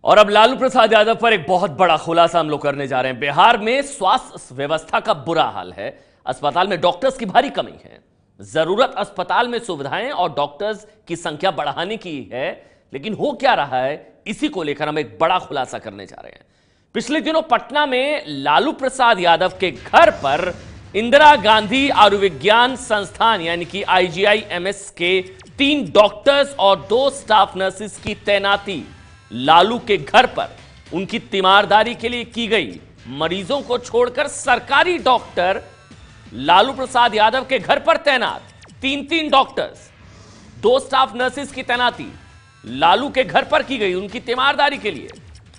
और अब लालू प्रसाद यादव पर एक बहुत बड़ा खुलासा हम लोग करने जा रहे हैं। बिहार में स्वास्थ्य व्यवस्था का बुरा हाल है। अस्पताल में डॉक्टर्स की भारी कमी है। जरूरत अस्पताल में सुविधाएं और डॉक्टर्स की संख्या बढ़ाने की है, लेकिन हो क्या रहा है, इसी को लेकर हम एक बड़ा खुलासा करने जा रहे हैं। पिछले दिनों पटना में लालू प्रसाद यादव के घर पर इंदिरा गांधी आयुर्विज्ञान संस्थान यानी कि IGIMS के 3 डॉक्टर्स और 2 स्टाफ नर्सेस की तैनाती लालू के घर पर उनकी तीमारदारी के लिए की गई। मरीजों को छोड़कर सरकारी डॉक्टर लालू प्रसाद यादव के घर पर तैनात। 3 डॉक्टर्स, 2 स्टाफ नर्सेस की तैनाती लालू के घर पर की गई उनकी तीमारदारी के लिए।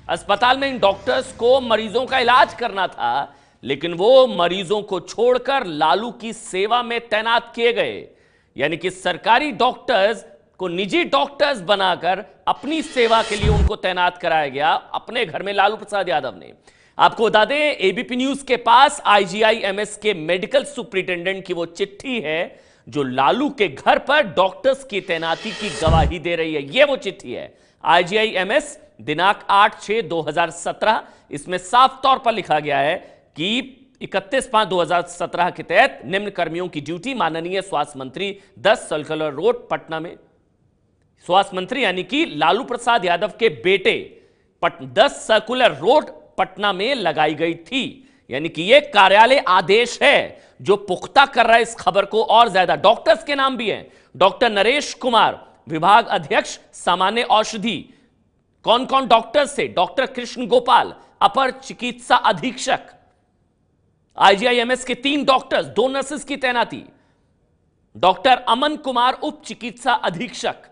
अस्पताल में इन डॉक्टर्स को मरीजों का इलाज करना था, लेकिन वो मरीजों को छोड़कर लालू की सेवा में तैनात किए गए। यानी कि सरकारी डॉक्टर्स को निजी डॉक्टर्स बनाकर अपनी सेवा के लिए उनको तैनात कराया गया अपने घर में लालू प्रसाद यादव ने। आपको बता दें, ABP न्यूज के पास IGIMS के मेडिकल सुपरिटेंडेंट की वो चिट्ठी है जो लालू के घर पर डॉक्टर्स की तैनाती की गवाही दे रही है। ये वो चिट्ठी है IGIMS दिनांक 8/6/2017। इसमें साफ तौर पर लिखा गया है कि 31/5/2017 के तहत निम्न कर्मियों की ड्यूटी माननीय स्वास्थ्य मंत्री 10 सर्कुलर रोड पटना में। स्वास्थ्य मंत्री यानी कि लालू प्रसाद यादव के बेटे 10 सर्कुलर रोड पटना में लगाई गई थी। यानी कि यह कार्यालय आदेश है जो पुख्ता कर रहा है इस खबर को और ज्यादा। डॉक्टर्स के नाम भी हैं। डॉक्टर नरेश कुमार, विभाग अध्यक्ष सामान्य औषधि। कौन कौन डॉक्टर्स थे? डॉक्टर कृष्ण गोपाल, अपर चिकित्सा अधीक्षक। IGIMS के 3 डॉक्टर्स, 2 नर्सेस की तैनाती। डॉक्टर अमन कुमार, उप चिकित्सा अधीक्षक।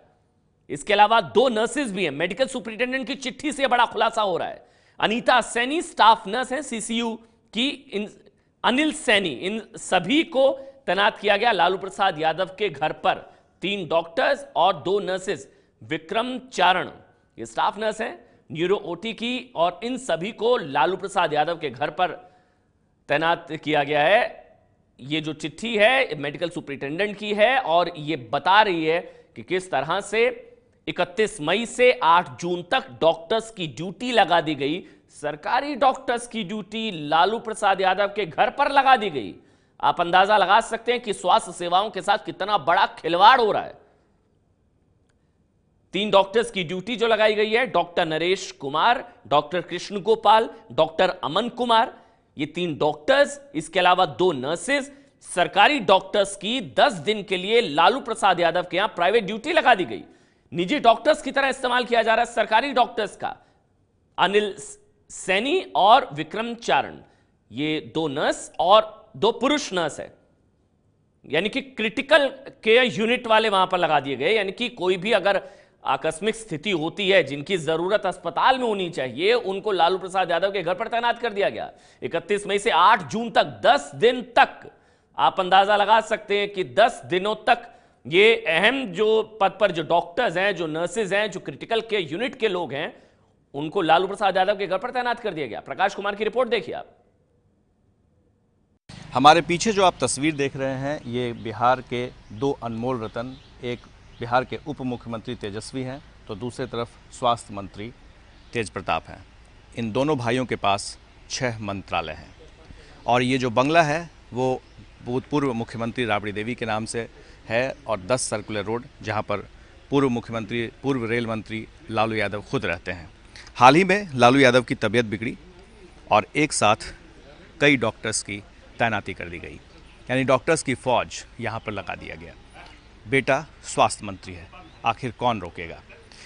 इसके अलावा 2 नर्सेस भी हैं। मेडिकल सुपरिटेंडेंट की चिट्ठी से बड़ा खुलासा हो रहा है। अनीता सैनी स्टाफ नर्स हैं CCU की। अनिल सैनी, इन सभी को तैनात किया गया लालू प्रसाद यादव के घर पर। 3 डॉक्टर्स और 2 नर्सेस। विक्रम चारण ये स्टाफ नर्स हैं न्यूरो OT की, और इन सभी को लालू प्रसाद यादव के घर पर तैनात किया गया है। ये जो चिट्ठी है मेडिकल सुपरिटेंडेंट की है और ये बता रही है कि किस तरह से 31 मई से 8 जून तक डॉक्टर्स की ड्यूटी लगा दी गई। सरकारी डॉक्टर्स की ड्यूटी लालू प्रसाद यादव के घर पर लगा दी गई। आप अंदाजा लगा सकते हैं कि स्वास्थ्य सेवाओं के साथ कितना बड़ा खिलवाड़ हो रहा है। 3 डॉक्टर्स की ड्यूटी जो लगाई गई है, doctor Naresh Kumar, doctor Krishna Gopal, doctor Aman Kumar, ये 3 डॉक्टर्स। इसके अलावा 2 नर्सेस। सरकारी डॉक्टर्स की 10 दिन के लिए लालू प्रसाद यादव के यहां प्राइवेट ड्यूटी लगा दी गई। निजी डॉक्टर्स की तरह इस्तेमाल किया जा रहा है सरकारी डॉक्टर्स का। अनिल सैनी और विक्रम चारण, ये 2 नर्स और 2 पुरुष नर्स है। यानी कि क्रिटिकल केयर यूनिट वाले वहां पर लगा दिए गए। यानी कि कोई भी अगर आकस्मिक स्थिति होती है जिनकी जरूरत अस्पताल में होनी चाहिए, उनको लालू प्रसाद यादव के घर पर तैनात कर दिया गया। 31 मई से 8 जून तक 10 दिन तक आप अंदाजा लगा सकते हैं कि 10 दिनों तक ये अहम जो पद पर जो डॉक्टर्स हैं, जो नर्सेज हैं, जो क्रिटिकल केयर यूनिट के लोग हैं, उनको लालू प्रसाद यादव के घर पर तैनात कर दिया गया। प्रकाश कुमार की रिपोर्ट देखिए आप। हमारे पीछे जो आप तस्वीर देख रहे हैं, ये बिहार के 2 अनमोल रतन, एक बिहार के उप मुख्यमंत्री तेजस्वी हैं, तो दूसरी तरफ स्वास्थ्य मंत्री तेज प्रताप हैं। इन दोनों भाइयों के पास 6 मंत्रालय हैं और ये जो बंगला है वो भूतपूर्व मुख्यमंत्री राबड़ी देवी के नाम से है, और 10 सर्कुलर रोड, जहां पर पूर्व मुख्यमंत्री, पूर्व रेल मंत्री लालू यादव खुद रहते हैं। हाल ही में लालू यादव की तबीयत बिगड़ी और एक साथ कई डॉक्टर्स की तैनाती कर दी गई। यानी डॉक्टर्स की फौज यहां पर लगा दिया गया। बेटा स्वास्थ्य मंत्री है, आखिर कौन रोकेगा?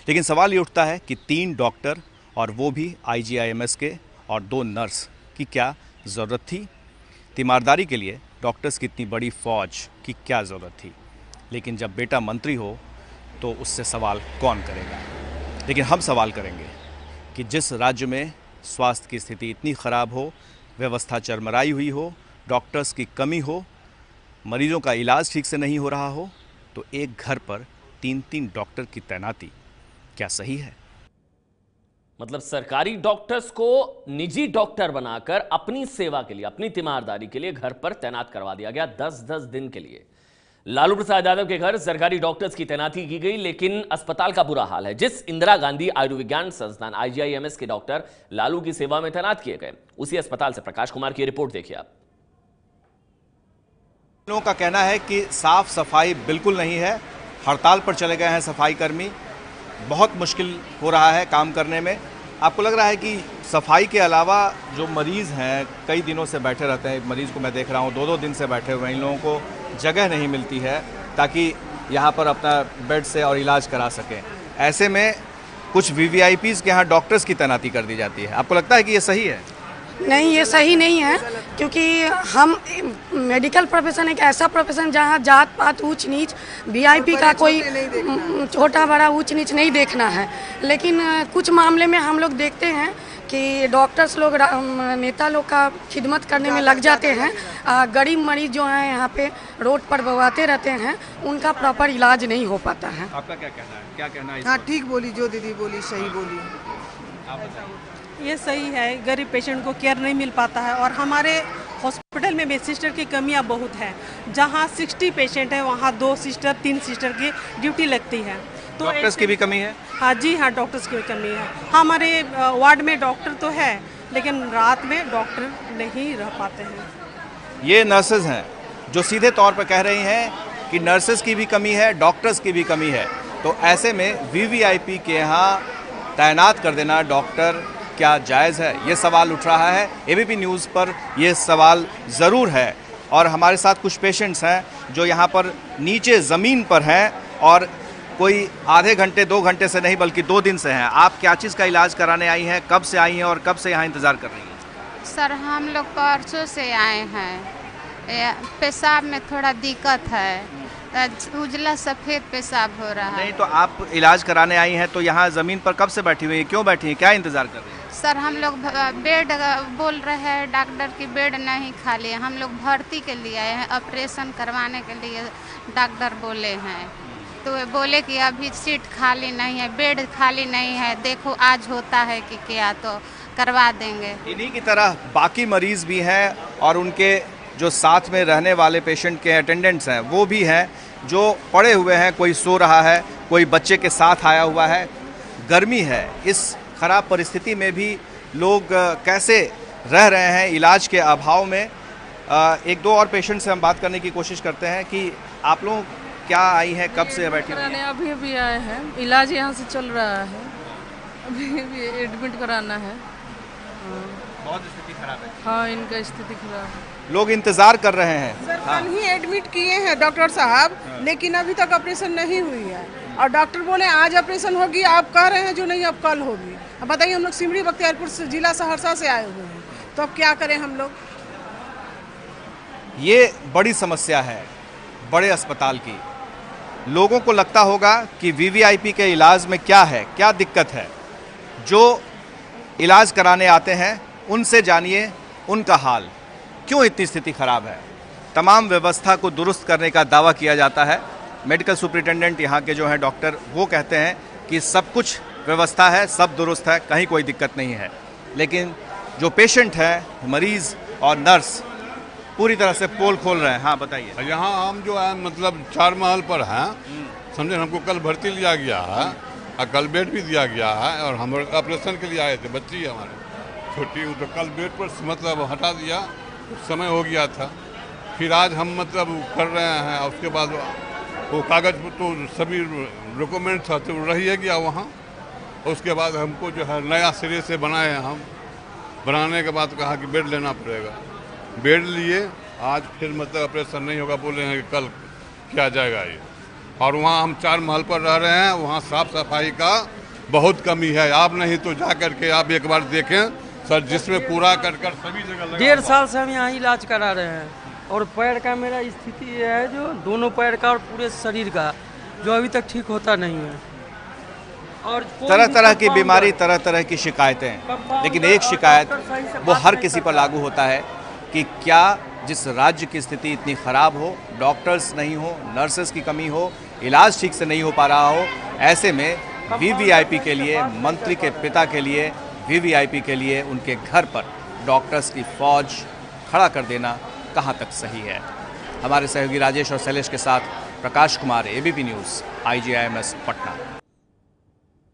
लेकिन सवाल ये उठता है कि 3 डॉक्टर और वो भी IGIMS के और 2 नर्स की क्या ज़रूरत थी? तीमारदारी के लिए डॉक्टर्स की इतनी बड़ी फौज की क्या ज़रूरत थी? लेकिन जब बेटा मंत्री हो तो उससे सवाल कौन करेगा? लेकिन हम सवाल करेंगे कि जिस राज्य में स्वास्थ्य की स्थिति इतनी ख़राब हो, व्यवस्था चरमराई हुई हो, डॉक्टर्स की कमी हो, मरीजों का इलाज ठीक से नहीं हो रहा हो, तो एक घर पर 3 डॉक्टर की तैनाती क्या सही है? मतलब सरकारी डॉक्टर्स को निजी डॉक्टर बनाकर अपनी सेवा के लिए, अपनी तीमारदारी के लिए घर पर तैनात करवा दिया गया 10-10 दिन के लिए। लालू प्रसाद यादव के घर सरकारी डॉक्टर्स की तैनाती की गई, लेकिन अस्पताल का बुरा हाल है। जिस इंदिरा गांधी आयुर्विज्ञान संस्थान IGIMS के डॉक्टर लालू की सेवा में तैनात किए गए, उसी अस्पताल से प्रकाश कुमार की रिपोर्ट देखिए आप। लोगों का कहना है कि साफ सफाई बिल्कुल नहीं है। हड़ताल पर चले गए हैं सफाई कर्मी। बहुत मुश्किल हो रहा है काम करने में। आपको लग रहा है कि सफाई के अलावा जो मरीज़ हैं कई दिनों से बैठे रहते हैं। एक मरीज़ को मैं देख रहा हूँ 2-2 दिन से बैठे हुए हैं। इन लोगों को जगह नहीं मिलती है ताकि यहाँ पर अपना बेड से और इलाज करा सकें। ऐसे में कुछ VVIPs के यहाँ डॉक्टर्स की तैनाती कर दी जाती है। आपको लगता है कि ये सही है? नहीं, ये सही नहीं है, क्योंकि हम मेडिकल प्रोफेशन एक ऐसा प्रोफेशन जहाँ जात पात ऊंच नीच VIP का कोई छोटा बड़ा ऊंच नीच नहीं देखना है। लेकिन कुछ मामले में हम लोग देखते हैं कि डॉक्टर्स लोग नेता लोग का खिदमत करने में लग जाते हैं। गरीब मरीज जो हैं यहाँ पे रोड पर बवाते रहते हैं, उनका प्रॉपर इलाज नहीं हो पाता है। आपका क्या कहना है? क्या कहना है? हाँ, ठीक बोली, जो दीदी बोली सही बोली। आप बताइए। ये सही है, गरीब पेशेंट को केयर नहीं मिल पाता है और हमारे हॉस्पिटल में भी सिस्टर की कमियां बहुत है। जहां 60 पेशेंट है वहां 2 सिस्टर 3 सिस्टर की ड्यूटी लगती है। तो डॉक्टर्स की भी कमी है? हाँ जी हाँ, डॉक्टर्स की भी कमी है। हमारे वार्ड में डॉक्टर तो है, लेकिन रात में डॉक्टर नहीं रह पाते हैं। ये नर्सेज हैं जो सीधे तौर पर कह रही हैं कि नर्सेज की भी कमी है, डॉक्टर्स की भी कमी है। तो ऐसे में VVIP के यहाँ तैनात कर देना डॉक्टर क्या जायज़ है? ये सवाल उठ रहा है। ABP न्यूज़ पर ये सवाल ज़रूर है। और हमारे साथ कुछ पेशेंट्स हैं जो यहाँ पर नीचे ज़मीन पर हैं और कोई आधे घंटे 2 घंटे से नहीं बल्कि 2 दिन से हैं। आप क्या चीज़ का इलाज कराने आई हैं? कब से आई हैं और कब से यहाँ इंतज़ार कर रही हैं? सर, हम लोग परसों से आए हैं। पेशाब में थोड़ा दिक्कत है, उजला सफ़ेद पेशाब हो रहा है। नहीं तो आप इलाज कराने आई हैं तो यहाँ ज़मीन पर कब से बैठी हुई हैं? क्यों बैठी हैं? क्या इंतज़ार कर रही हैं? सर, हम लोग बेड बोल रहे हैं, डॉक्टर की बेड नहीं खाली है। हम लोग भर्ती के लिए आए हैं, ऑपरेशन करवाने के लिए डॉक्टर बोले हैं। तो वे बोले कि अभी सीट खाली नहीं है, बेड खाली नहीं है, देखो आज होता है कि क्या, तो करवा देंगे। इन्हीं की तरह बाकी मरीज़ भी हैं और उनके जो साथ में रहने वाले पेशेंट के अटेंडेंट्स हैं वो भी हैं जो पड़े हुए हैं। कोई सो रहा है, कोई बच्चे के साथ आया हुआ है। गर्मी है, इस ख़राब परिस्थिति में भी लोग कैसे रह रहे हैं इलाज के अभाव में। 1-2 और पेशेंट से हम बात करने की कोशिश करते हैं कि आप लोग क्या आई हैं, कब से बैठी हुई हैं? अभी अभी आए हैं, इलाज यहाँ से चल रहा है, अभी अभी एडमिट कराना है। बहुत स्थिति खराब है। हाँ, इनका स्थिति खराब है। लोग इंतज़ार कर रहे हैं। सर, कल ही एडमिट किए हैं डॉक्टर साहब, लेकिन अभी तक ऑपरेशन नहीं हुई है। और डॉक्टर बोले आज ऑपरेशन होगी, आप कह रहे हैं जो नहीं अब कल होगी। अब बताइए, हम लोग सिमरी बख्तियारपुर से जिला सहरसा से आए हुए हैं, तो अब क्या करें हम लोग? ये बड़ी समस्या है बड़े अस्पताल की। लोगों को लगता होगा कि VVIP के इलाज में क्या है, क्या दिक्कत है। जो इलाज कराने आते हैं उनसे जानिए उनका हाल, क्यों इतनी स्थिति खराब है। तमाम व्यवस्था को दुरुस्त करने का दावा किया जाता है। मेडिकल सुपरिटेंडेंट यहाँ के जो हैं डॉक्टर, वो कहते हैं कि सब कुछ व्यवस्था है, सब दुरुस्त है, कहीं कोई दिक्कत नहीं है। लेकिन जो पेशेंट हैं, मरीज़ और नर्स पूरी तरह से पोल खोल रहे हैं। हाँ बताइए। यहाँ हम जो है मतलब 4 महल पर हैं, समझे। हमको कल भर्ती लिया गया है और कल बेड भी दिया गया है और हम ऑपरेशन के लिए आए थे। बच्ची है हमारी छोटी, तो कल बेड पर मतलब हटा दिया, कुछ समय हो गया था। फिर आज हम मतलब कर रहे हैं। उसके बाद वो कागज़ तो सभी डॉक्यूमेंट था तो रह गया वहाँ। उसके बाद हमको जो है नया सिरे से बनाए हैं हम। बनाने के बाद कहा कि बेड लेना पड़ेगा, बेड लिए। आज फिर मतलब ऑपरेशन नहीं होगा, बोले हैं कि कल किया जाएगा ये। और वहाँ हम 4 महल पर रह रहे हैं, वहाँ साफ सफाई का बहुत कमी है। आप नहीं तो जा करके आप एक बार देखें सर, जिसमें पूरा कर सभी जगह लगा। 1.5 साल से हम यहाँ इलाज करा रहे हैं और पैर का मेरा स्थिति ये है, जो दोनों पैर का और पूरे शरीर का, जो अभी तक ठीक होता नहीं है। और तरह तरह की बीमारी, तरह तरह की शिकायतें। लेकिन एक शिकायत वो हर किसी पर लागू होता है कि क्या जिस राज्य की स्थिति इतनी ख़राब हो, डॉक्टर्स नहीं हो, नर्सेस की कमी हो, इलाज ठीक से नहीं हो पा रहा हो, ऐसे में VVIP के लिए, मंत्री के पिता के लिए, VVIP के लिए उनके घर पर डॉक्टर्स की फौज खड़ा कर देना कहाँ तक सही है। हमारे सहयोगी राजेश और शैलेश के साथ Prakash Kumar, ABP news, IGIMS Patna.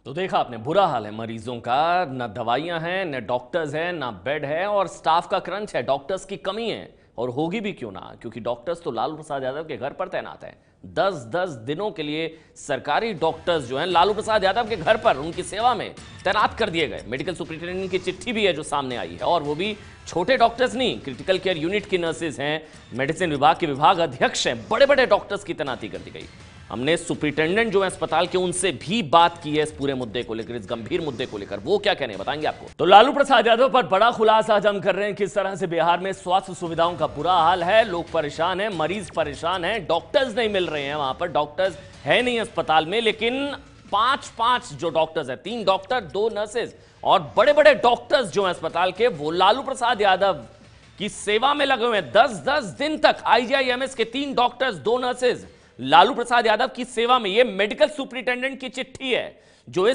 तो देखा आपने, बुरा हाल है मरीजों का, न दवाइयां हैं, न डॉक्टर्स हैं, न बेड है और स्टाफ का क्रंच है, डॉक्टर्स की कमी है। और होगी भी क्यों ना, क्योंकि डॉक्टर्स तो लालू प्रसाद यादव के घर पर तैनात हैं। 10-10 दिनों के लिए सरकारी डॉक्टर्स जो हैं लालू प्रसाद यादव के घर पर उनकी सेवा में तैनात कर दिए गए। मेडिकल सुपरिटेंडेंट की चिट्ठी भी है जो सामने आई है, और वो भी छोटे डॉक्टर्स नहीं, क्रिटिकल केयर यूनिट की नर्सेज हैं, मेडिसिन विभाग के विभाग अध्यक्ष हैं, बड़े बड़े डॉक्टर्स की तैनाती कर दी गई। हमने सुपरिटेंडेंट जो है अस्पताल के, उनसे भी बात की है इस पूरे मुद्दे को लेकर, इस गंभीर मुद्दे को लेकर। वो क्या कहने बताएंगे आपको। तो लालू प्रसाद यादव पर बड़ा खुलासा आज हम कर रहे हैं, किस तरह से बिहार में स्वास्थ्य सुविधाओं का बुरा हाल है, लोग परेशान हैं, मरीज परेशान हैं, डॉक्टर्स नहीं मिल रहे हैं, वहां पर डॉक्टर्स है नहीं अस्पताल में, लेकिन 5 जो डॉक्टर्स हैं, 3 डॉक्टर 2 नर्सेज और बड़े बड़े डॉक्टर्स जो हैं अस्पताल के, वो लालू प्रसाद यादव की सेवा में लगे हुए हैं। 10-10 दिन तक IGIMS के 3 डॉक्टर्स 2 नर्सेज लालू प्रसाद यादव की सेवा में। यह मेडिकल सुपरिटेंडेंट की चिट्ठी है जो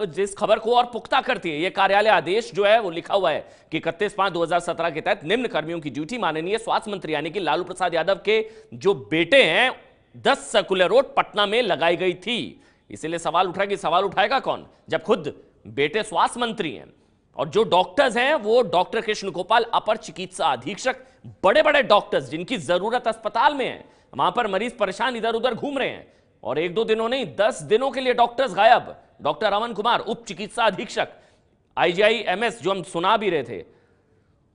जिस खबर को और पुख्ता करती है। यह कार्यालय आदेश जो है वो लिखा हुआ है कि 31/5/2017 के तहत निम्न कर्मियों की ड्यूटी माननीय स्वास्थ्य मंत्री यानी कि लालू प्रसाद यादव के जो बेटे हैं 10 सर्कुलर रोड पटना में लगाई गई थी। इसीलिए सवाल उठा कि सवाल उठाएगा कौन, जब खुद बेटे स्वास्थ्य मंत्री हैं। और जो डॉक्टर्स हैं वो डॉक्टर कृष्ण गोपाल, अपर चिकित्सा अधीक्षक, बड़े बड़े डॉक्टर्स जिनकी जरूरत अस्पताल में है, वहां पर मरीज परेशान इधर उधर घूम रहे हैं। और 1-2 दिनों नहीं, 10 दिनों के लिए डॉक्टर्स गायब। डॉक्टर अमन कुमार, उप चिकित्सा अधीक्षक IGIMS, जो हम सुना भी रहे थे,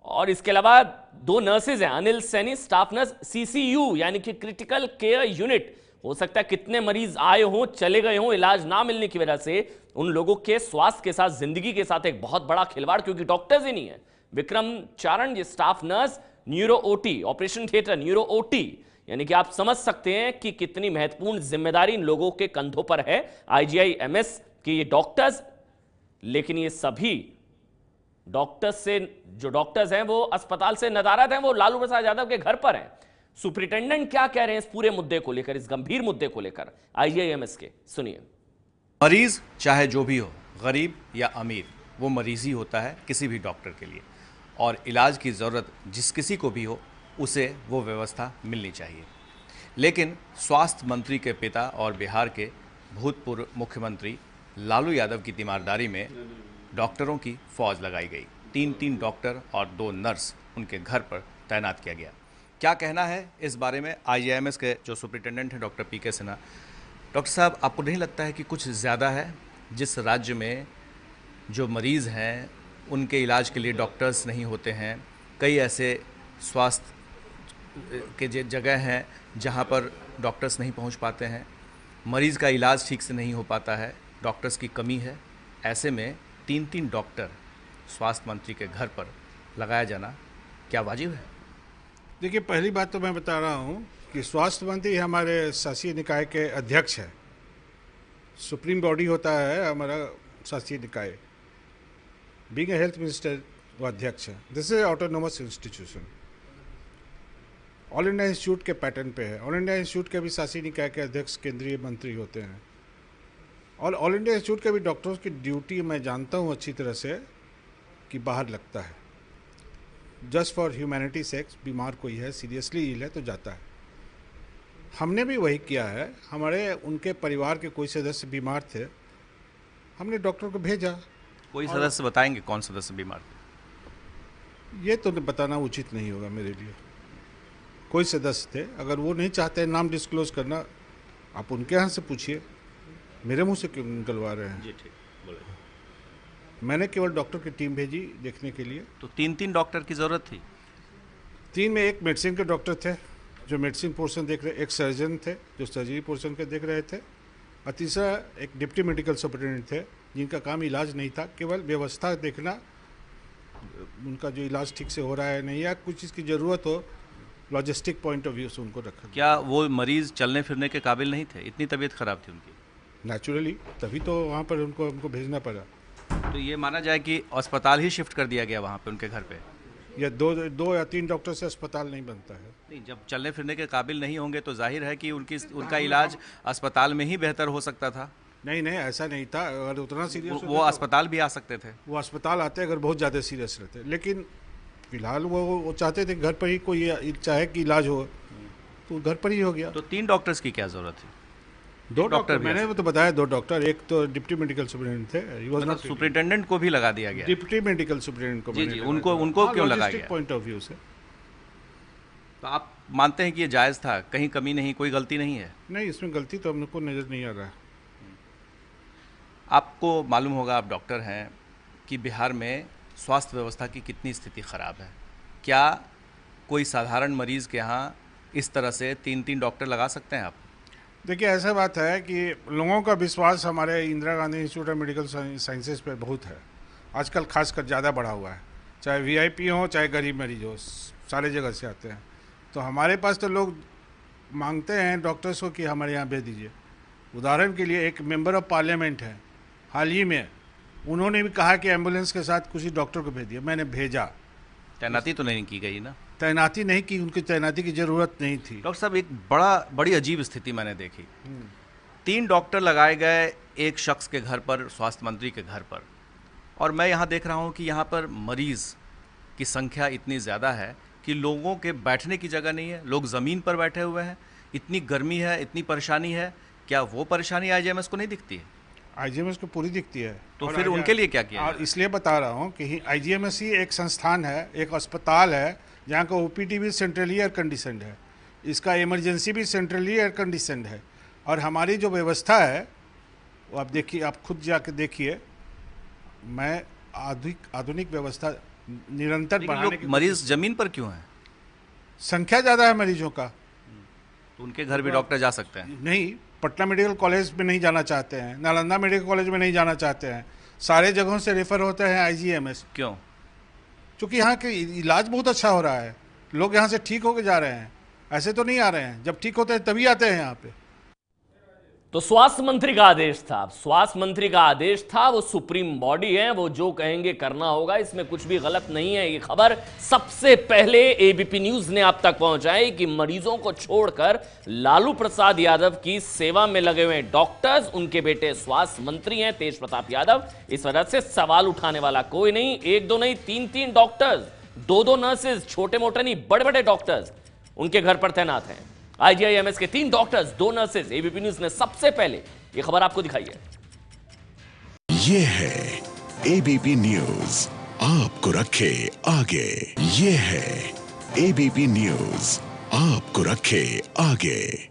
और इसके अलावा 2 नर्सेज हैं, Anil Saini, staff nurse, CCU यानी कि क्रिटिकल केयर यूनिट। हो सकता है कितने मरीज आए हों, चले गए हों, इलाज ना मिलने की वजह से उन लोगों के स्वास्थ्य के साथ, जिंदगी के साथ एक बहुत बड़ा खिलवाड़, क्योंकि डॉक्टर्स ही नहीं है। विक्रम चारण, ये staff nurse, neuro OT, operation theatre neuro OT, यानी कि आप समझ सकते हैं कि कितनी महत्वपूर्ण जिम्मेदारी इन लोगों के कंधों पर है IGIMS के ये डॉक्टर्स। लेकिन ये सभी डॉक्टर्स से, जो डॉक्टर्स हैं वो अस्पताल से नदारद हैं, वो लालू प्रसाद यादव के घर पर हैं। सुपरिटेंडेंट क्या कह रहे हैं इस पूरे मुद्दे को लेकर, इस गंभीर मुद्दे को लेकर IGIMS के, सुनिए। मरीज चाहे जो भी हो, गरीब या अमीर, वो मरीज ही होता है किसी भी डॉक्टर के लिए, और इलाज की ज़रूरत जिस किसी को भी हो उसे वो व्यवस्था मिलनी चाहिए। लेकिन स्वास्थ्य मंत्री के पिता और बिहार के भूतपूर्व मुख्यमंत्री लालू यादव की तीमारदारी में डॉक्टरों की फौज लगाई गई। 3 डॉक्टर और 2 नर्स उनके घर पर तैनात किया गया। क्या कहना है इस बारे में IGIMS के जो सुपरिटेंडेंट हैं डॉक्टर PK सिन्हा। डॉक्टर साहब, आपको नहीं लगता है कि कुछ ज़्यादा है, जिस राज्य में जो मरीज़ हैं उनके इलाज के लिए डॉक्टर्स नहीं होते हैं, कई ऐसे स्वास्थ्य के जगह हैं जहां पर डॉक्टर्स नहीं पहुंच पाते हैं, मरीज़ का इलाज ठीक से नहीं हो पाता है, डॉक्टर्स की कमी है, ऐसे में 3 डॉक्टर स्वास्थ्य मंत्री के घर पर लगाया जाना क्या वाजिब है? देखिए, पहली बात तो मैं बता रहा हूं कि स्वास्थ्य मंत्री हमारे शासीय निकाय के अध्यक्ष है। सुप्रीम बॉडी होता है हमारा शासीय निकाय। बीइंग ए हेल्थ मिनिस्टर वो अध्यक्ष है। This is autonomous institution. All India institute के पैटर्न पे है। ऑल इंडिया इंस्टीट्यूट के भी शासी निकाय के अध्यक्ष केंद्रीय मंत्री होते हैं। और ऑल इंडिया इंस्टीट्यूट के भी डॉक्टरों की ड्यूटी मैं जानता हूँ अच्छी तरह से कि बाहर लगता है। जस्ट फॉर ह्यूमैनिटी सेक्स, बीमार कोई है, सीरियसली इल है तो जाता है। हमने भी वही किया है। हमारे उनके परिवार के कोई सदस्य बीमार थे, हमने डॉक्टर को भेजा। कोई सदस्य बताएंगे कौन सदस्य बीमार थे? ये तो बताना उचित नहीं होगा मेरे लिए। कोई सदस्य थे, अगर वो नहीं चाहते नाम डिस्क्लोज करना, आप उनके यहाँ से पूछिए, मेरे मुंह से क्यों निकलवा रहे हैं? जी ठीक, बोले। मैंने केवल डॉक्टर की टीम भेजी देखने के लिए। तो 3 डॉक्टर की ज़रूरत थी। 3 में एक मेडिसिन के डॉक्टर थे जो मेडिसिन पोर्शन देख रहे, एक सर्जन थे जो सर्जरी पोर्शन के देख रहे थे, और तीसरा एक डिप्टी मेडिकल सुपरिटेंडेंट थे जिनका काम इलाज नहीं था, केवल व्यवस्था देखना, उनका जो इलाज ठीक से हो रहा है नहीं, या कुछ चीज़ की ज़रूरत हो, लॉजिस्टिक पॉइंट ऑफ व्यू से उनको रखा। क्या वो मरीज़ चलने फिरने के काबिल नहीं थे? इतनी तबीयत खराब थी उनकी? नेचुरली, तभी तो वहाँ पर हमको भेजना पड़ा। तो ये माना जाए कि अस्पताल ही शिफ्ट कर दिया गया वहाँ पे उनके घर पे? या 2 या 3 डॉक्टर से अस्पताल नहीं बनता है। नहीं, जब चलने फिरने के काबिल नहीं होंगे तो जाहिर है कि उनका इलाज अस्पताल में ही बेहतर हो सकता था। नहीं, ऐसा नहीं था। अगर उतना सीरियस वो अस्पताल भी आ सकते थे। वो अस्पताल आते अगर बहुत ज़्यादा सीरियस रहते। लेकिन फिलहाल वो चाहते थे घर पर ही कोई चाहे कि इलाज हो तो घर पर ही हो गया। तो 3 डॉक्टर्स की क्या ज़रूरत थी? 2 डॉक्टर मैंने तो बताया, 2 डॉक्टर, एक तो डिप्टी मेडिकल सुपरिटेंडेंट थे, ही वाज नॉट सुपरिटेंडेंट को भी लगा दिया गया। डिप्टी मेडिकल सुपरिटेंडेंट को जी, उनको क्यों लगाया गया? पॉइंट ऑफ व्यू से। तो आप मानते हैं कि ये जायज़ था, कहीं कमी नहीं, कोई गलती नहीं है? नहीं, इसमें गलती तो हमको नज़र नहीं आ रहा है। आपको मालूम होगा, आप डॉक्टर हैं, कि बिहार में स्वास्थ्य व्यवस्था की कितनी स्थिति ख़राब है। क्या कोई साधारण मरीज़ के यहाँ इस तरह से 3-3 डॉक्टर लगा सकते हैं आप? देखिए, ऐसा बात है कि लोगों का विश्वास हमारे Indira Gandhi institute of medical sciences पे बहुत है आजकल, खासकर ज़्यादा बढ़ा हुआ है। चाहे वीआईपी हो चाहे गरीब मरीज हो, सारे जगह से आते हैं। तो हमारे पास तो लोग मांगते हैं डॉक्टर्स को कि हमारे यहाँ भेज दीजिए। उदाहरण के लिए एक मेंबर ऑफ पार्लियामेंट है, हाल ही में उन्होंने भी कहा कि एम्बुलेंस के साथ किसी डॉक्टर को भेज दिया। मैंने भेजा, तैनाती तो नहीं की गई ना? तैनाती नहीं की, उनकी तैनाती की ज़रूरत नहीं थी। डॉक्टर साहब, एक बड़ी अजीब स्थिति मैंने देखी। 3 डॉक्टर लगाए गए एक शख्स के घर पर, स्वास्थ्य मंत्री के घर पर, और मैं यहाँ देख रहा हूँ कि यहाँ पर मरीज़ की संख्या इतनी ज़्यादा है कि लोगों के बैठने की जगह नहीं है, लोग ज़मीन पर बैठे हुए हैं, इतनी गर्मी है, इतनी परेशानी है। क्या वो परेशानी आईजीएमएस को नहीं दिखती है? आईजीएमएस को पूरी दिखती है। तो फिर उनके लिए क्या किया? और इसलिए बता रहा हूँ कि आईजीएमएस ही एक संस्थान है, एक अस्पताल है जहाँ का ओपीडी भी सेंट्रली एयर कंडीशनड है, इसका इमरजेंसी भी सेंट्रली एयर कंडीशनड है। और हमारी जो व्यवस्था है वो आप देखिए, आप खुद जाके देखिए, मैं आधुनिक व्यवस्था निरंतर बढ़ाने की। मरीज जमीन पर क्यों है? संख्या ज़्यादा है मरीजों का, तो उनके घर भी डॉक्टर जा सकते हैं? नहीं, पटना मेडिकल कॉलेज में नहीं जाना चाहते हैं, नालंदा मेडिकल कॉलेज में नहीं जाना चाहते हैं, सारे जगहों से रेफर होते हैं आईजीएमएस। क्यों? क्योंकि यहाँ के इलाज बहुत अच्छा हो रहा है, लोग यहाँ से ठीक होके जा रहे हैं, ऐसे तो नहीं आ रहे हैं। जब ठीक होते हैं तभी आते हैं यहाँ पे। तो स्वास्थ्य मंत्री का आदेश था, स्वास्थ्य मंत्री का आदेश था, वो सुप्रीम बॉडी है, वो जो कहेंगे करना होगा, इसमें कुछ भी गलत नहीं है। ये खबर सबसे पहले एबीपी न्यूज ने आप तक पहुंचाई कि मरीजों को छोड़कर लालू प्रसाद यादव की सेवा में लगे हुए डॉक्टर्स, उनके बेटे स्वास्थ्य मंत्री हैं तेज प्रताप यादव। इस वजह से सवाल उठाने वाला कोई नहीं, 1-2 नहीं, 3-3 डॉक्टर्स, 2-2 नर्सेज, छोटे मोटे नहीं, बड़े बड़े डॉक्टर्स उनके घर पर तैनात हैं। आईजीआईएमएस के 3 डॉक्टर्स, 2 नर्सेज। एबीपी न्यूज ने सबसे पहले ये खबर आपको दिखाई है। ये है एबीपी न्यूज, आपको रखे आगे। ये है एबीपी न्यूज, आपको रखे आगे।